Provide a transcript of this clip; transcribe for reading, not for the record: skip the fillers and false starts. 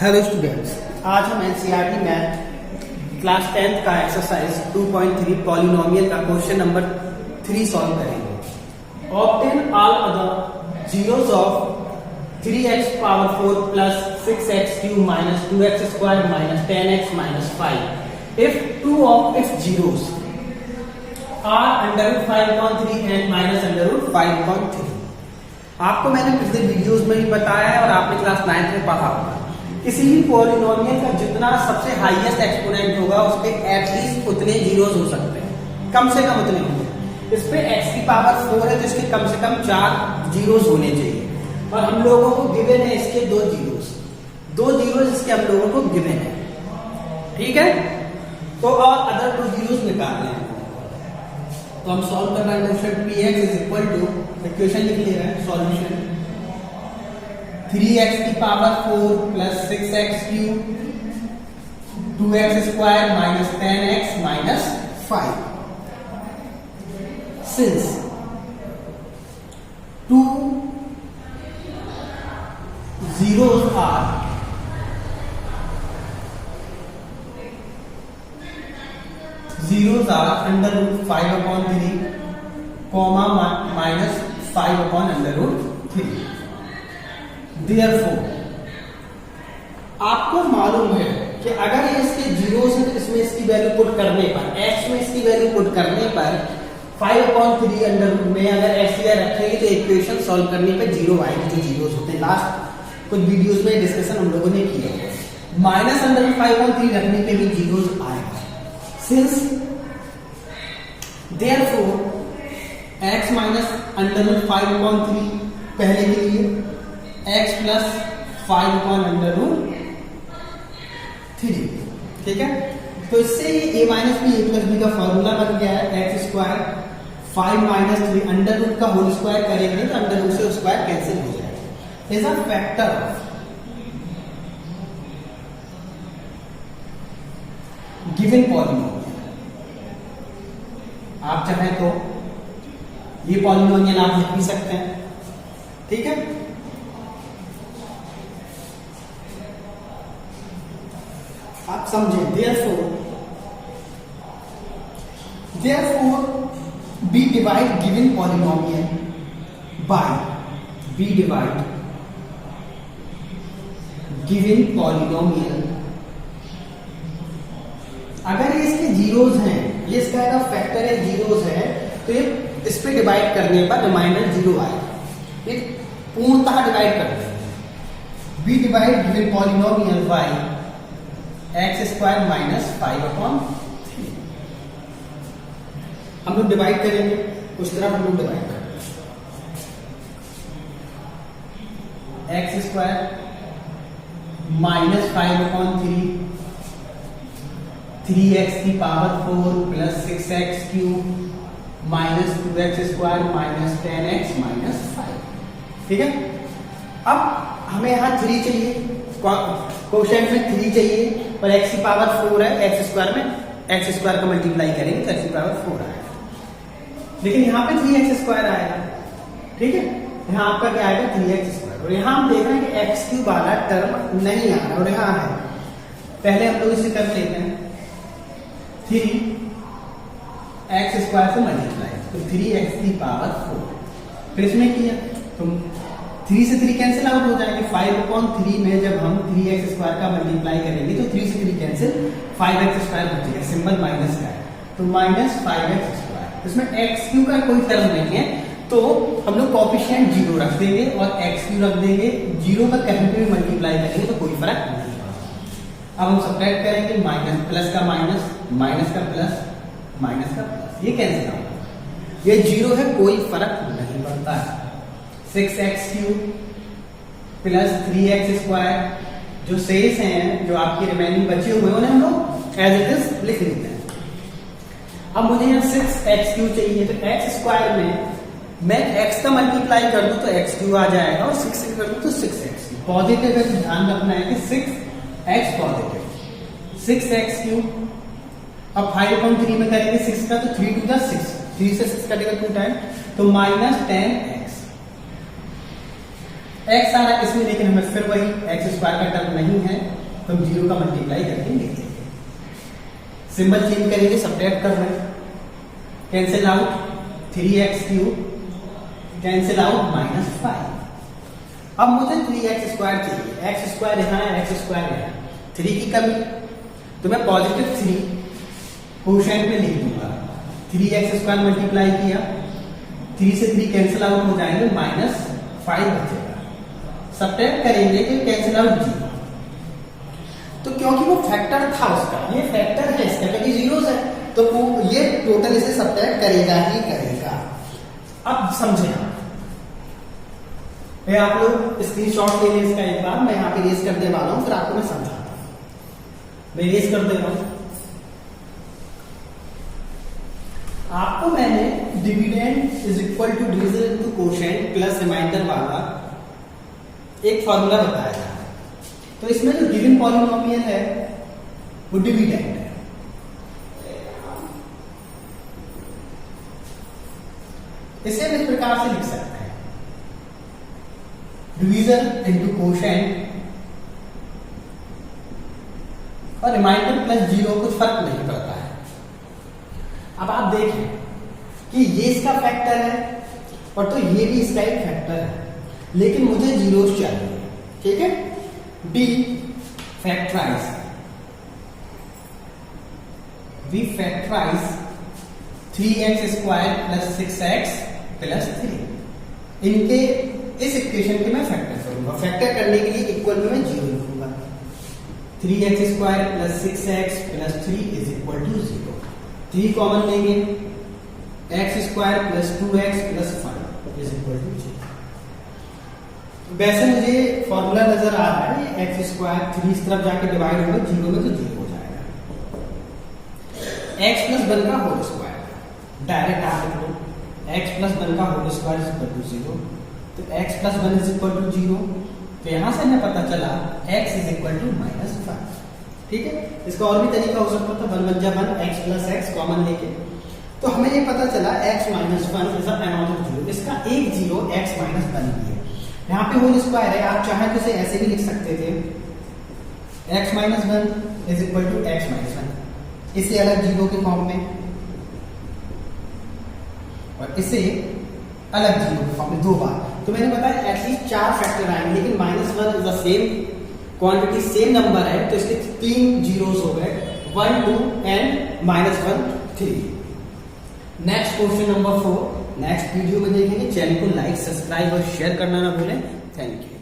Hello students, आज हम NCERT math class 10th का एक्सरसाइज 2.3 पॉलिनोमियल का क्वेश्चन नंबर 3 सॉल्व करेंगे। Obtain all other zeros of 3x power 4 plus 6x cube minus 2x square minus 10x minus 5 if two of its zeros are under 5.3 and minus under 5.3। आपको मैंने पिछले videos में भी बताया है और आपने क्लास 9th में पढ़ा होगा। किसी भी पॉलिनोमियल का जितना सबसे हाईएस्ट एक्सपोनेंट होगा उस पे एटलीस्ट उतने जीरोस हो सकते हैं, कम से कम उतने होंगे। इस पे x की पावर 4 है तो इसके कम से कम 4 जीरोस होने चाहिए और हम लोगों को गिवन है इसके 2 जीरोस इसके हम लोगों को गिवन है। ठीक है, तो और अदर 2 जीरोस निकालने हैं। तो हम सॉल्व कर रहे हैं question px is equal to, equation लिख ले रहे हैं, सॉल्यूशन 3x की power 4 plus 6x cube 2x square minus 10x minus 5। Since 2 zeros are under root 5 upon 3 comma minus 5 upon under root 3। Therefore, आपको मालूम है कि अगर ये इसके जीरोस है तो इसमें इसकी वैल्यू पुट करने पर, x में इसकी वैल्यू पुट करने पर 5/3 अंडर रूट में अगर x या रखेंगे तो इक्वेशन सॉल्व करने पर जीरो आएगी, जो जीरोस होते हैं। लास्ट कुछ वीडियोस में डिस्कशन हम लोगों ने किया है। माइनस अंडर रूट 5/3 रखने पे भी जीरोस आएगा। Since therefore x minus under root 5/3 पहले के लिए x plus 5 upon under root 3। ठीक है, तो इससे ये a minus B A plus B का फॉर्मूला बन गया है। X square 5 minus 3 under root का होल स्क्वायर करेंगे तो अंडर रूट से स्क्वायर कैंसिल हो जाएगा। Is a factor of given polynomial. आप चाहें तो ये पॉलिनोमियल आप लिख भी सकते हैं। ठीक है, आप समझे। therefore we divide given polynomial by given polynomial। अगर ये इसके जीरोस हैं, ये इसका एक फैक्टर है, जीरोस है, तो ये इस पे डिवाइड करने पर रिमाइंडर जीरो आएगा। ये पूर्णतः डिवाइड करते हैं। we divide given polynomial by x square minus 5/3। हम लोग डिवाइड करेंगे, उस तरफ हम लोग डिवाइड करेंगे। एक्स स्क्वायर माइनस 5/3 3x की power 4 plus 6x cube minus 2x square minus 10x minus 5। ठीक है, अब हमें यहां 3 चाहिए, क्वोशिएंट में 3 चाहिए और x की पावर 4 है। एक्स स्क्वायर का मल्टीप्लाई करेंगे तो x की पावर 4 आएगा, लेकिन यहाँ पे 3x स्क्वायर आएगा। ठीक है, यहाँ आपका क्या आएगा 3x स्क्वायर, और यहाँ हम देख रहे हैं कि x क्यूब वाला टर्म नहीं आ रहा और यहाँ है। पहले हम लोग इसे कर लेते हैं 3x स्क्वायर से मल्टीप्लाई, तो 3x की पावर 4। फिर इसमें किया तो 3 से 3 कैंसिल आउट हो जाएंगे। 5/3 में जब हम 3x स्क्वायर का मल्टीप्लाई करेंगे तो 3 से 3 कैंसिल, 5x स्क्वायर बचेगा, सिंबल माइनस का है तो माइनस 5x स्क्वायर। इसमें x क्यू का कोई टर्म नहीं है तो हम लोग कोएफिशिएंट 0 रख देंगे और x क्यू रख देंगे। 0 का कहीं पे भी मल्टीप्लाई करेंगे तो कोई फर्क नहीं पड़ेगा। अब हम सब्ट्रैक्ट करेंगे, माइनस प्लस का माइनस, माइनस का प्लस, माइनस का प्लस, ये कैंसिल आउट। ये 0 है, कोई फर्क नहीं पड़ता है। 6x cube plus 3x square जो शेष हैं, जो आपके रिमेनिंग बचे हुए उन्हें हम लोग एज इट इज लिख लेते हैं। अब मुझे यहाँ 6x क्यूब चाहिए तो x स्क्वायर में मैं x का मल्टीप्लाई कर दूं तो x क्यूब आ जाएगा और 6 से कर दूं तो 6x। पॉजिटिव है तो ध्यान रखना है कि 6x पॉजिटिव, 6x क्यूब। अब 5/3 में करेंगे 6 का तो 3 to the 6, 3 से 6 कटेगा 2 टाइम तो माइनस 10x एक्स आ रहा है इसमें, लेकिन हमें फिर वही एक्स स्क्वायर का टर्म नहीं है, तो हम 0 का मल्टीप्लाई करके लिख देंगे। सिंबल चेंज करेंगे, सब्ट्रैक्ट कर रहे हैं, cancel out 3x³ cancel out -5। अब मुझे 3x स्क्वायर चाहिए, एक्स स्क्वायर यहाँ है, एक्स स्क्वायर यहाँ, 3 की कमी, तो मैं पॉजिटिव 3 कोशेंट में लिख दूंगा। 3x स्क्वायर मल्टीप्लाई किया, 3 से 3 कैंसिल आउट हो जाएंगे, -5 बचेगा। सब्ट्रैक्ट करेंगे तो कैंसिल आउट 0। तो क्योंकि वो फैक्टर था उसका, ये फैक्टर है इसका, क्योंकि जीरोस है, तो वो ये टोटल इसे सब्ट्रैक्ट करेगा ही करेगा। अब समझे आप लोग स्क्रीनशॉट ले लें इसका एक बार, मैं यहाँ पे रेज कर दे वाला हूं, फिर आपको मैं समझाता हूं। मैं रेज कर दे रहा हूं आपको। मैंने dividend is equal to division into quotient plus remainder वाला एक फॉर्मूला बताया था। तो इसमें जो गिवन पॉलिनोमियल है वो डिविडेंड है। इसे हम इस प्रकार से लिख सकते हैं, डिवीजन इनटू कोशेंट और रिमाइंडर प्लस 0, कुछ फर्क नहीं पड़ता है। अब आप देखें कि ये इसका फैक्टर है और तो ये भी इसका एक फैक्टर है, लेकिन मुझे जीरोस चाहिए, ठीक है। The factorise, we factorise 3x square plus 6x plus 3। इनके इस इक्वेशन के मैं फैक्टर करूंगा। फैक्टर करने के लिए इक्वल में मैं 0 लिखूंगा। 3x square plus 6x plus 3 is equal to 0। 3 common लेंगे, x square plus 2x plus 5 is equal to 0। वैसे मुझे फॉर्मूला नजर आ रहा है, एक्स स्क्वायर 3 इस तरफ जाके डिवाइड होगा 0 में, तो 0 हो जाएगा। x प्लस 1 का होल स्क्वायर, डायरेक्ट आप लिख लो, x प्लस 1 का whole square is equal to 0, तो x plus 1 is equal to 0। तो यहां से हमें पता चला x इज इक्वल टू -5, ठीक है। इसका और भी तरीका हो सकता था, 1 × 1 x प्लस x कॉमन लेके, तो हमें ये पता चला x -1 इज अनदर 0। इसका एक 0 x -1 भी है। यहाँ पे होल स्क्वायर है, आप चाहे तो इसे ऐसे भी लिख सकते थे, x -1 is equal to x -1, इसे अलग 0 के फॉर्म में और इसे अलग 0 के फॉर्म में 2 बार। तो मैंने बताया एटलीस्ट 4 फैक्टर आएंगे, लेकिन -1 is the same quantity, same number है, तो इसके 3 जीरोस हो गए, 1 2 and -1 3। Next question number 4 next video में देखेंगे। चैनल को लाइक, सब्सक्राइब और शेयर करना ना भूलें। Thank you.